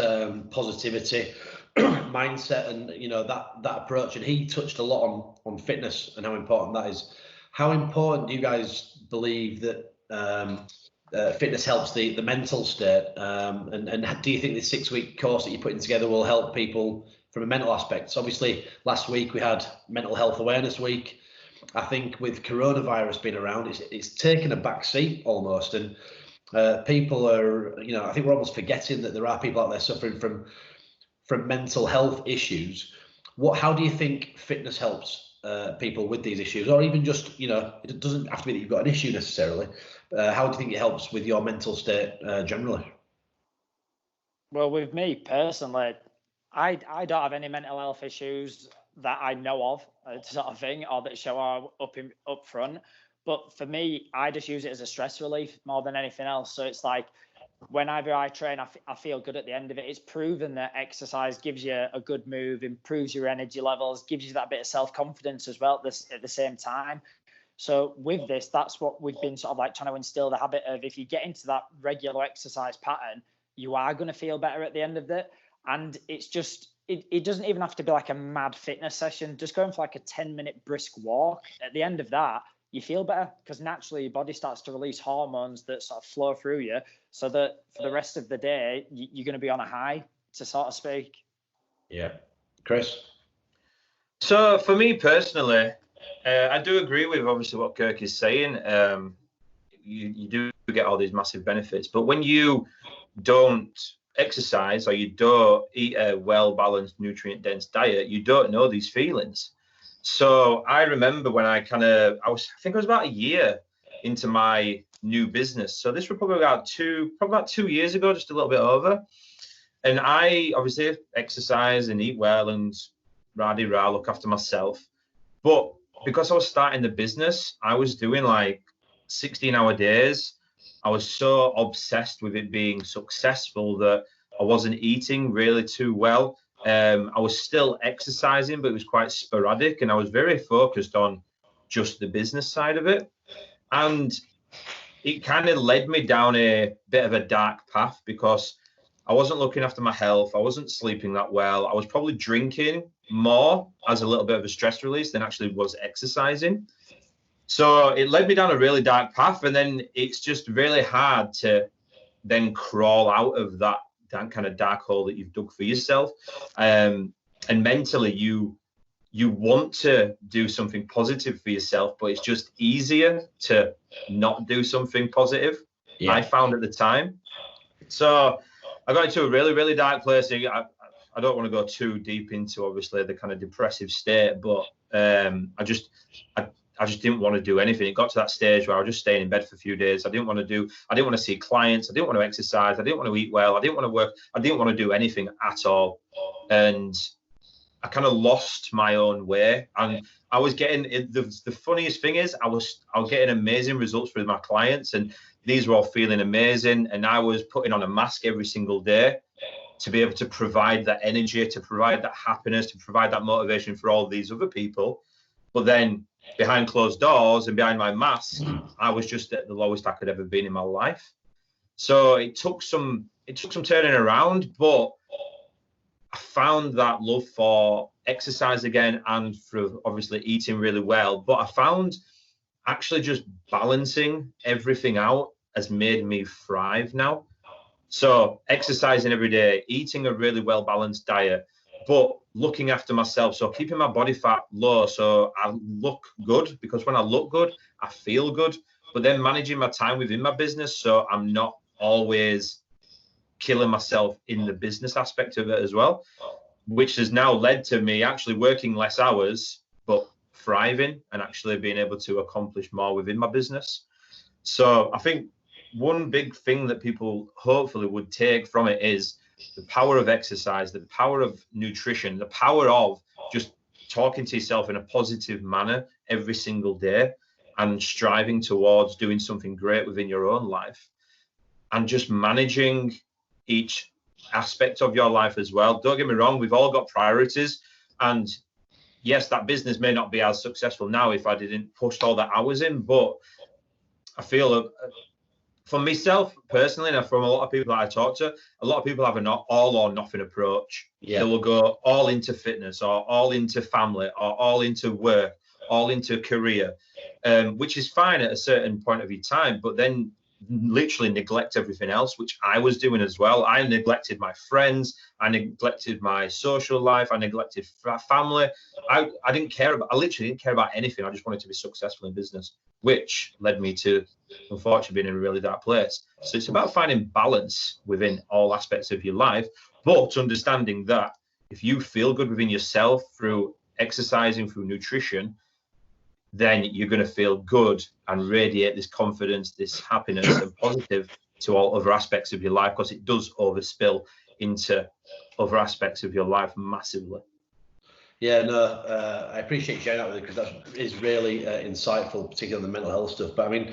positivity, mindset, and you know that approach. And he touched a lot on fitness and how important that is. How important do you guys believe that fitness helps the mental state? And do you think this 6-week course that you're putting together will help people from a mental aspect? So obviously, last week we had Mental Health Awareness Week. I think with coronavirus being around, it's taken a back seat almost, and people are, you know, I think we're almost forgetting that there are people out there suffering from mental health issues. How do you think fitness helps people with these issues, or even just, you know, it doesn't have to be that you've got an issue necessarily. How do you think it helps with your mental state generally? Well, with me personally, I don't have any mental health issues that I know of, sort of thing, or that show up front. But for me, I just use it as a stress relief more than anything else. So it's like, whenever I train, I feel good at the end of it. It's proven that exercise gives you a good move, improves your energy levels, gives you that bit of self-confidence as well at the same time. So with this, that's what we've been sort of like trying to instill the habit of, if you get into that regular exercise pattern, you are going to feel better at the end of it. And it's just, it doesn't even have to be like a mad fitness session. Just going for like a 10-minute brisk walk. At the end of that, you feel better, because naturally your body starts to release hormones that sort of flow through you, so that for the rest of the day, you're going to be on a high, to sort of speak. Yeah. Chris? So for me personally, I do agree with obviously what Kirk is saying. You do get all these massive benefits, but when you don't exercise or you don't eat a well-balanced, nutrient-dense diet, you don't know these feelings. So I remember when I think I was about a year into my new business. So this was probably about 2 years ago, just a little bit over. And I obviously exercise and eat well and rah-de-rah, look after myself. But because I was starting the business, I was doing like 16-hour days. I was so obsessed with it being successful that I wasn't eating really too well. I was still exercising, but it was quite sporadic, and I was very focused on just the business side of it. And it kind of led me down a bit of a dark path, because I wasn't looking after my health. I wasn't sleeping that well. I was probably drinking more as a little bit of a stress release than actually was exercising. So it led me down a really dark path, and then it's just really hard to then crawl out of that kind of dark hole that you've dug for yourself. And mentally, you want to do something positive for yourself, but it's just easier to not do something positive. Yeah. I found at the time. So I got into a really, really dark place. I don't want to go too deep into obviously the kind of depressive state, but I just didn't want to do anything. It got to that stage where I was just staying in bed for a few days. I didn't want to see clients. I didn't want to exercise. I didn't want to eat well. I didn't want to work. I didn't want to do anything at all. And I kind of lost my own way. And I was getting, the funniest thing is I was getting amazing results with my clients, and these were all feeling amazing. And I was putting on a mask every single day to be able to provide that energy, to provide that happiness, to provide that motivation for all these other people. But then behind closed doors and behind my mask, I was just at the lowest I could ever been in my life. So it took some turning around, but I found that love for exercise again, and for obviously eating really well. But I found actually just balancing everything out has made me thrive now. So exercising every day, eating a really well-balanced diet, but looking after myself. So keeping my body fat low so I look good, because when I look good, I feel good. But then managing my time within my business so I'm not always killing myself in the business aspect of it as well, which has now led to me actually working less hours, but thriving and actually being able to accomplish more within my business. So I think one big thing that people hopefully would take from it is the power of exercise, the power of nutrition, the power of just talking to yourself in a positive manner every single day and striving towards doing something great within your own life, and just managing each aspect of your life as well. Don't get me wrong, we've all got priorities, and yes, that business may not be as successful now if I didn't push all the hours in, but I feel for myself personally, and from a lot of people that I talk to, a lot of people have an all or nothing approach. Yeah. They will go all into fitness or all into family or all into work, all into career, which is fine at a certain point of your time, but then literally neglect everything else, which I was doing as well. I neglected my friends, I neglected my social life, I neglected family. I literally didn't care about anything. I just wanted to be successful in business, which led me to unfortunately being in a really dark place. So it's about finding balance within all aspects of your life, but understanding that if you feel good within yourself through exercising, through nutrition, then you're going to feel good and radiate this confidence, this happiness and positive to all other aspects of your life, because it does overspill into other aspects of your life massively. Yeah, no, I appreciate you sharing that with me, because that is really insightful, particularly on the mental health stuff. But I mean,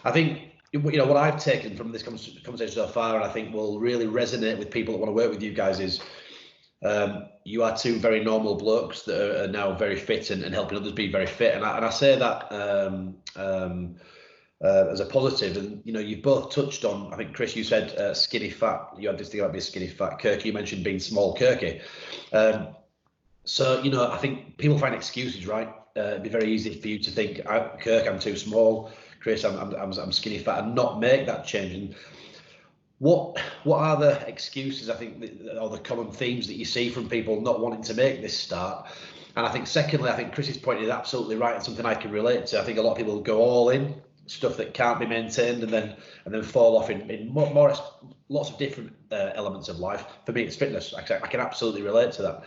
I think, what I've taken from this conversation so far, and I think will really resonate with people that want to work with you guys, is you are two very normal blokes that are now very fit and helping others be very fit. And I say that as a positive. And, you've both touched on, I think, Chris, you said skinny fat. You had this thing about being skinny fat. Kirk, you mentioned being small Kirky. So, I think people find excuses, right? It'd be very easy for you to think, Kirk, I'm too small. Chris, I'm skinny fat, and not make that change. And what are the excuses, I think, or the common themes that you see from people not wanting to make this start? And I think, secondly, I think Chris's point is absolutely right, and something I can relate to. I think a lot of people go all in, stuff that can't be maintained, and then fall off in more lots of different elements of life. For me, it's fitness. I can absolutely relate to that.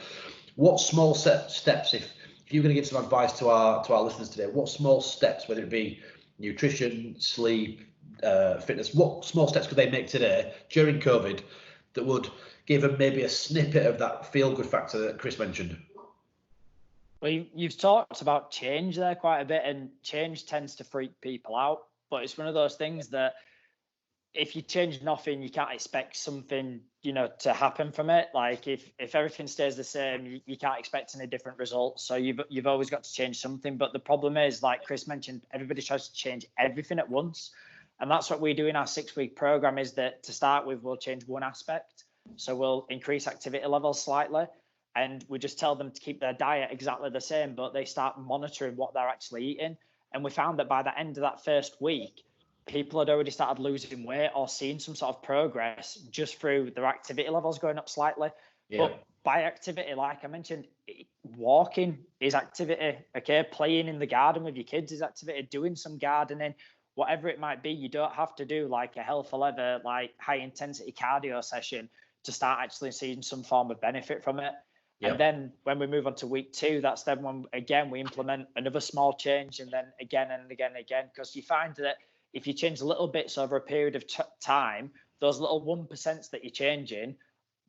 What small steps, if you're going to give some advice to our listeners today, what small steps, whether it be nutrition, sleep, fitness, what small steps could they make today during COVID that would give them maybe a snippet of that feel-good factor that Chris mentioned? Well, you've talked about change there quite a bit, and change tends to freak people out. But it's one of those things that if you change nothing, you can't expect something, to happen from it. Like if everything stays the same, you can't expect any different results. So you've always got to change something. But the problem is, like Chris mentioned, everybody tries to change everything at once. And that's what we do in our 6-week program, is that to start with, we'll change one aspect. So we'll increase activity levels slightly, and we just tell them to keep their diet exactly the same, but they start monitoring what they're actually eating. And we found that by the end of that first week, people had already started losing weight or seeing some sort of progress just through their activity levels going up slightly. Yeah. But by activity, like I mentioned, walking is activity. Okay, playing in the garden with your kids is activity. Doing some gardening, whatever it might be. You don't have to do like a hell for leather, like high intensity cardio session to start actually seeing some form of benefit from it. Yep. And then when we move on to week 2, that's then when again we implement another small change, and then again and again and again, because you find that if you change little bits over a period of time, those little 1% that you're changing,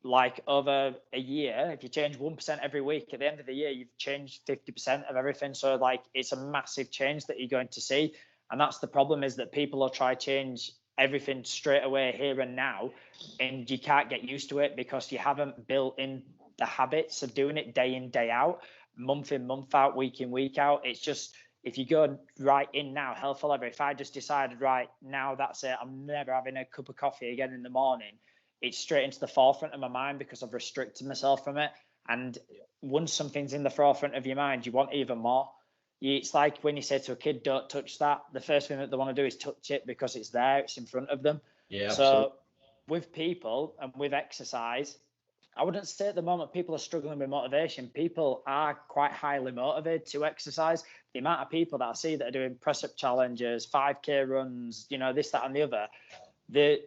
like over a year, if you change 1% every week, at the end of the year, you've changed 50% of everything. So like it's a massive change that you're going to see. And that's the problem, is that people will try change everything straight away here and now, and you can't get used to it because you haven't built in the habits of doing it day in, day out, month in, month out, week in, week out. It's just, if you go right in now, hell for leather, if I just decided right now, that's it, I'm never having a cup of coffee again in the morning, it's straight into the forefront of my mind because I've restricted myself from it. And once something's in the forefront of your mind, you want even more. It's like when you say to a kid, don't touch that, the first thing that they want to do is touch it because it's there, it's in front of them. Yeah. So with people and with exercise, I wouldn't say at the moment people are struggling with motivation. People are quite highly motivated to exercise. The amount of people that I see that are doing press-up challenges, 5K runs, you know, this, that, and the other, the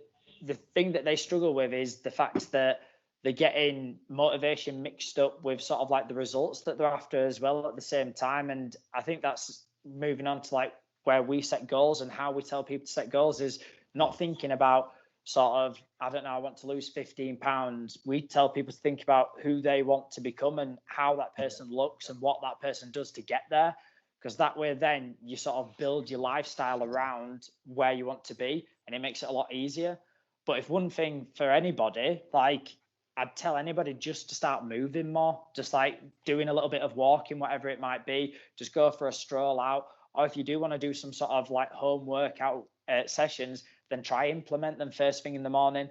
thing that they struggle with is the fact that they're getting motivation mixed up with sort of like the results that they're after as well at the same time. And I think that's moving on to like where we set goals and how we tell people to set goals, is not thinking about sort of, I don't know, I want to lose 15 pounds. We tell people to think about who they want to become and how that person looks and what that person does to get there. Because that way, then you sort of build your lifestyle around where you want to be, and it makes it a lot easier. But if one thing for anybody, like I'd tell anybody just to start moving more, just like doing a little bit of walking, whatever it might be, just go for a stroll out. Or if you do want to do some sort of like home workout sessions, then try implement them first thing in the morning.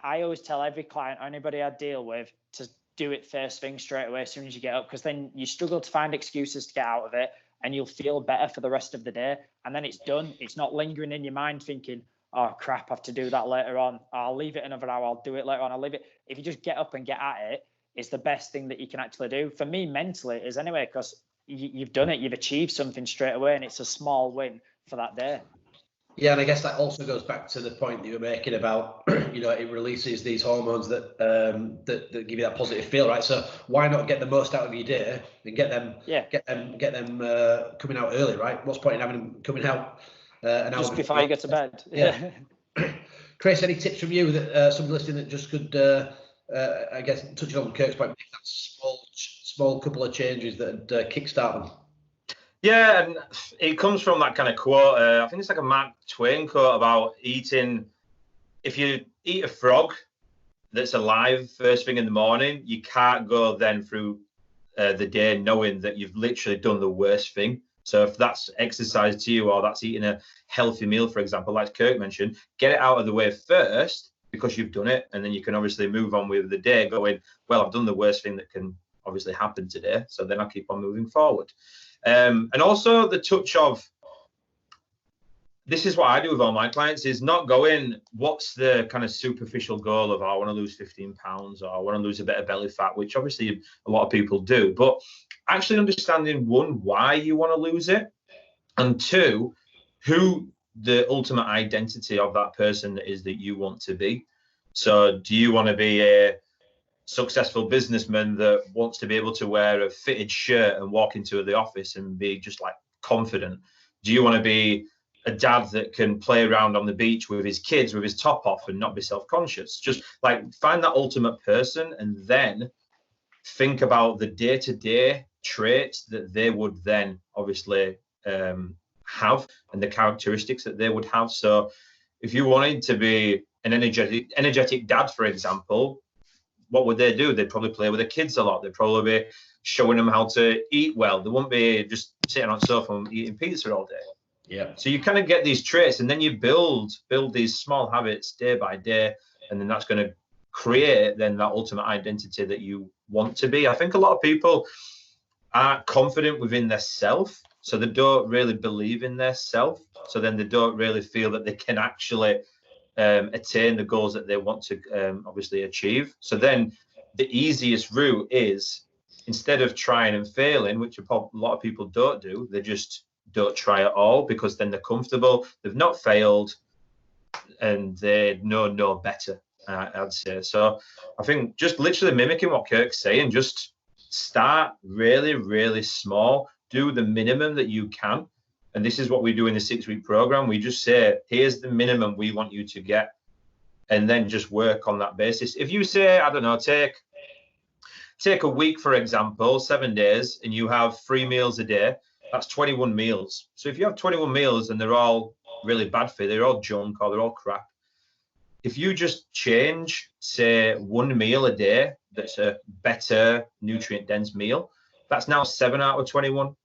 I always tell every client or anybody I deal with to do it first thing straight away as soon as you get up, because then you struggle to find excuses to get out of it and you'll feel better for the rest of the day. And then it's done. It's not lingering in your mind thinking, oh crap, I have to do that later on. I'll leave it another hour. I'll do it later on. I'll leave it. If you just get up and get at it, it's the best thing that you can actually do. For me, mentally, it is anyway, because you've done it. You've achieved something straight away, and it's a small win for that day. Yeah, and I guess that also goes back to the point that you were making about, you know, it releases these hormones that that give you that positive feel, right? So why not get the most out of your day and get them coming out early, right? What's the point in having them coming out an hour just before you go to bed? Yeah. Chris, any tips from you that somebody listening that just could, I guess, touching on Kirk's point, make that small couple of changes that kickstart them? Yeah, and it comes from that kind of quote. I think it's like a Mark Twain quote about eating. If you eat a frog that's alive first thing in the morning, you can't go then through the day knowing that you've literally done the worst thing. So if that's exercise to you, or that's eating a healthy meal, for example, like Kirk mentioned, get it out of the way first because you've done it. And then you can obviously move on with the day going, well, I've done the worst thing that can obviously happen today. So then I'll keep on moving forward. And also the touch of, this is what I do with all my clients, is not going, what's the kind of superficial goal of, oh, I want to lose 15 pounds or I want to lose a bit of belly fat, which obviously a lot of people do, but actually understanding, one, why you want to lose it, and two, who the ultimate identity of that person is that you want to be. So do you want to be a successful businessman that wants to be able to wear a fitted shirt and walk into the office and be just like confident? Do you want to be a dad that can play around on the beach with his kids with his top off and not be self-conscious? Just like find that ultimate person and then think about the day-to-day traits that they would then obviously have and the characteristics that they would have. So if you wanted to be an energetic dad, for example, what would they do? They'd probably play with their kids a lot. They'd probably be showing them how to eat well. They wouldn't be just sitting on the sofa and eating pizza all day. Yeah. So you kind of get these traits, and then you build these small habits day by day, and then that's going to create then that ultimate identity that you want to be. I think a lot of people aren't confident within their self, so they don't really believe in their self. So then they don't really feel that they can actually attain the goals that they want to obviously achieve. So then the easiest route is, instead of trying and failing, which a lot of people don't do, they just don't try at all, because then they're comfortable, they've not failed, and they know no better, I'd say. So I think just literally mimicking what Kirk's saying, just start really, really small, do the minimum that you can. And this is what we do in the 6-week program. We just say, here's the minimum we want you to get, and then just work on that basis. If you say, I don't know, take a week, for example, 7 days, and you have 3 meals a day, that's 21 meals. So if you have 21 meals and they're all really bad for you, they're all junk or they're all crap, if you just change, say, 1 meal a day that's a better nutrient dense meal, that's now 7 out of 21.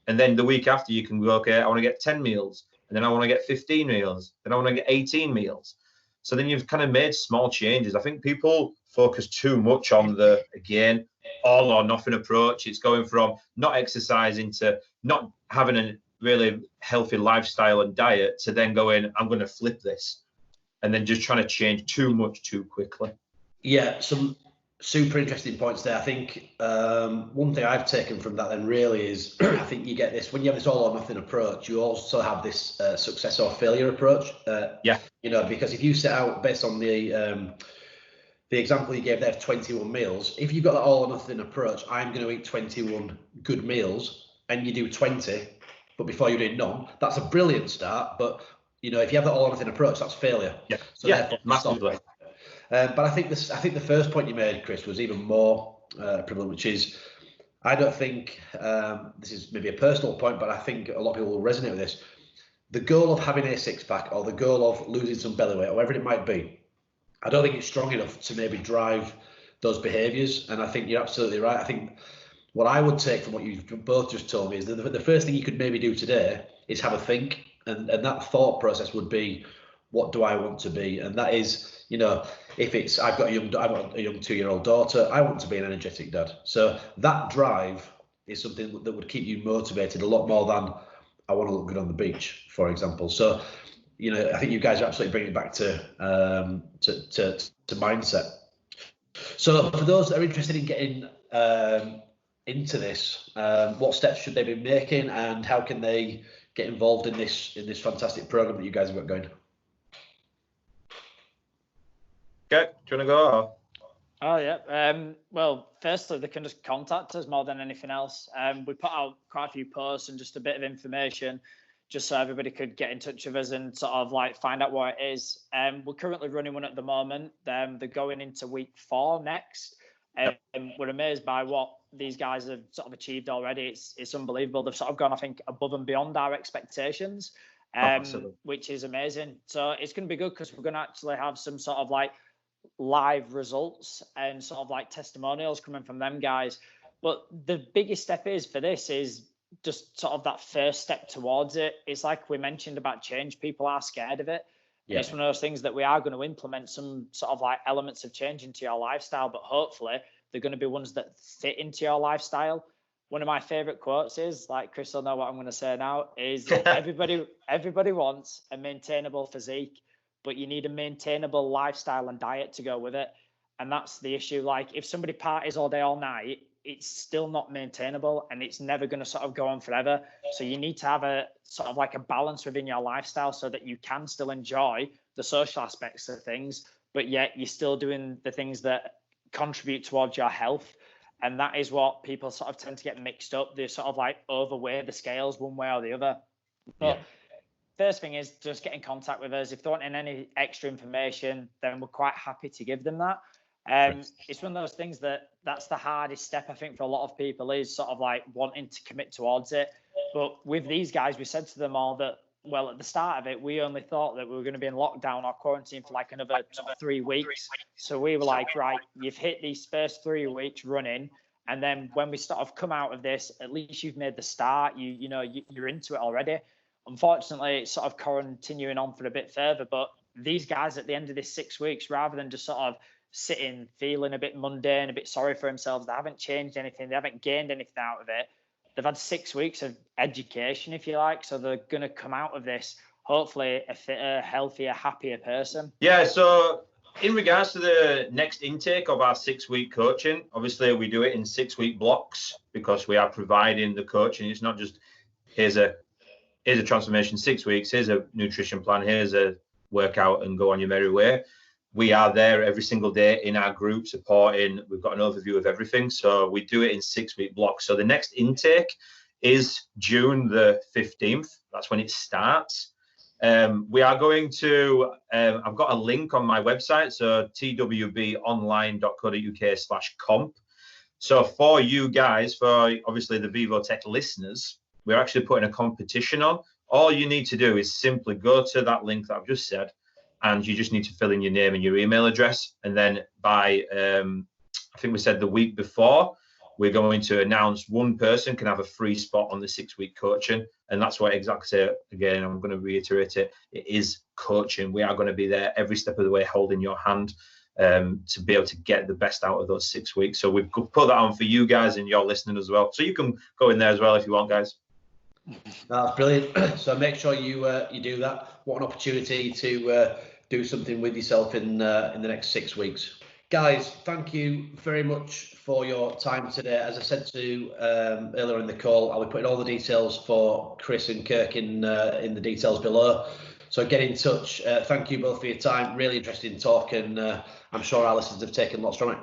And then the week after, you can go, okay, I want to get 10 meals, and then I want to get 15 meals, then I want to get 18 meals. So then you've kind of made small changes. I think people focus too much on the, again, all or nothing approach. It's going from not exercising to not having a really healthy lifestyle and diet to then going, I'm going to flip this, and then just trying to change too much too quickly. Yeah, some super interesting points there. I think one thing I've taken from that then really is I think you get this when you have this all or nothing approach. You also have this success or failure approach. Because if you set out based on the example you gave there of 21 meals, if you've got that all or nothing approach, I'm going to eat 21 good meals, and you do 20, but before you do none, that's a brilliant start. But if you have that all or nothing approach, that's failure. Yeah, massively. But I think the first point you made, Chris, was even more prevalent, which is I don't think this is maybe a personal point, but I think a lot of people will resonate with this. The goal of having a six-pack or the goal of losing some belly weight, or whatever it might be, I don't think it's strong enough to maybe drive those behaviours. And I think you're absolutely right. I think what I would take from what you've both just told me is that the first thing you could maybe do today is have a think, and that thought process would be, what do I want to be? And that is, if it's I've got a young 2-year-old daughter, I want to be an energetic dad. So that drive is something that would keep you motivated a lot more than I want to look good on the beach, for example. So, I think you guys are absolutely bringing it back to mindset. So for those that are interested in getting into this, what steps should they be making, and how can they get involved in this fantastic program that you guys have got going? Okay, do you want to go? Oh, yeah. Well, firstly, they can just contact us more than anything else. We put out quite a few posts and just a bit of information just so everybody could get in touch with us and sort of like find out what it is. We're currently running one at the moment. They're going into week 4 next. We're amazed by what these guys have sort of achieved already. It's unbelievable. They've sort of gone, I think, above and beyond our expectations, which is amazing. So it's going to be good because we're going to actually have some sort of like live results and sort of like testimonials coming from them guys. But the biggest step for this is just sort of that first step towards it. It's like we mentioned about change. People are scared of it. Yeah. It's one of those things that we are going to implement some sort of like elements of change into your lifestyle, but hopefully they're going to be ones that fit into your lifestyle. One of my favorite quotes is, like Chris will know what I'm going to say now, is everybody wants a maintainable physique, but you need a maintainable lifestyle and diet to go with it. And that's the issue. Like if somebody parties all day, all night, it's still not maintainable and it's never going to sort of go on forever. So you need to have a sort of like a balance within your lifestyle so that you can still enjoy the social aspects of things, but yet you're still doing the things that contribute towards your health. And that is what people sort of tend to get mixed up. They sort of like overweigh the scales one way or the other. But first thing is just get in contact with us. If they want any extra information, then we're quite happy to give them that. It's one of those things that's the hardest step, I think, for a lot of people, is sort of like wanting to commit towards it. But with these guys, we said to them all that, well, at the start of it, we only thought that we were going to be in lockdown or quarantine for like another sort of 3 weeks. So we were like, right, you've hit these first 3 weeks running. And then when we sort of come out of this, at least you've made the start. You're into it already. Unfortunately, it's sort of continuing on for a bit further. But these guys at the end of this 6 weeks, rather than just sort of sitting, feeling a bit mundane, a bit sorry for themselves, they haven't changed anything, they haven't gained anything out of it. They've had 6 weeks of education, if you like, so they're going to come out of this hopefully a fitter, healthier, happier person. Yeah, so in regards to the next intake of our 6-week coaching, obviously we do it in 6-week blocks because we are providing the coaching. It's not just here's a transformation 6 weeks, here's a nutrition plan, here's a workout and go on your merry way. We are there every single day in our group supporting. We've got an overview of everything. So we do it in 6-week blocks. So the next intake is June the 15th. That's when it starts. We are going to, I've got a link on my website. So twbonline.co.uk/comp. So for you guys, for obviously the ViVoTech listeners, we're actually putting a competition on. All you need to do is simply go to that link that I've just said, and you just need to fill in your name and your email address. And then by, I think we said the week before, we're going to announce one person can have a free spot on the 6-week coaching. And that's what exactly say again, I'm going to reiterate it. It is coaching. We are going to be there every step of the way, holding your hand to be able to get the best out of those 6 weeks. So we've put that on for you guys and you're listening as well. So you can go in there as well if you want, guys. That's brilliant. So make sure you do that. What an opportunity to do something with yourself in the next 6 weeks. Guys, thank you very much for your time today. As I said to earlier in the call, I'll be putting all the details for Chris and Kirk in the details below. So get in touch. Thank you both for your time. Really interesting talk, and I'm sure our listeners have taken lots from it.